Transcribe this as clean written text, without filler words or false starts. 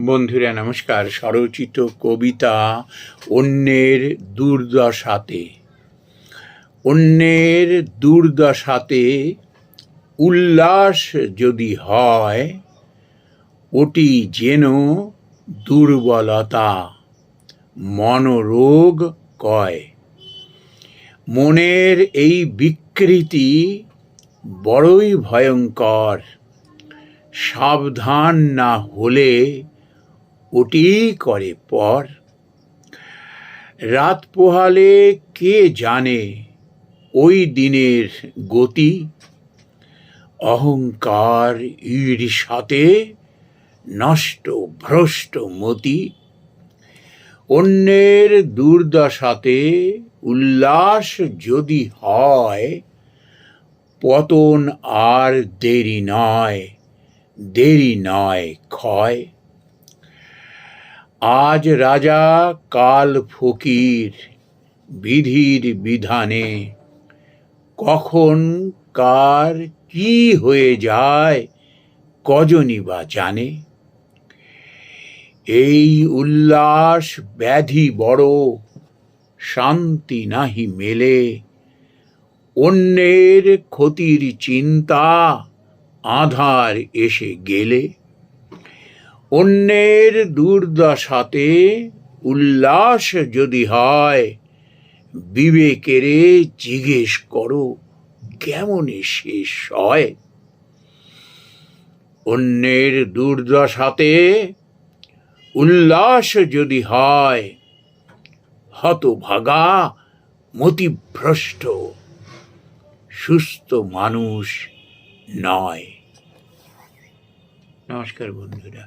বন্ধুরা নমস্কার। স্বরচিত কবিতা অন্যের দুর্দশাতে উল্লাস যদি হয়, ওটি যেন দুর্বলতা, মনোরোগ কয়। মনের এই বিকৃতি বড়ই ভয়ঙ্কর, সাবধান না হলে ওটি করে পর। রাত পোহালে কে জানে ওই দিনের গতি, অহংকার ঈর্ষাতে নষ্ট ভ্রষ্ট মতি। অন্যের দুর্দশাতে উল্লাস যদি হয়, পতন আর দেরি নয় ক্ষয়। আজ রাজা কাল ফকির বিধির বিধানে, কখন কার কি হয়ে যায় কজনই বা জানে। এই উল্লাস ব্যাধি বড়, শান্তি নাহি মেলে। অন্যের ক্ষতির চিন্তা আঁধার এসে গেলে। অন্যের দুর্দশাতে উল্লাস যদি হয়, বিবেকেরে জিজ্ঞেস করো কেমনে শেষ হয়। অন্যের দুর্দশাতে উল্লাস যদি হয়, হতভাগা মতিভ্রষ্ট সুস্থ মানুষ নয়। নমস্কার বন্ধুরা।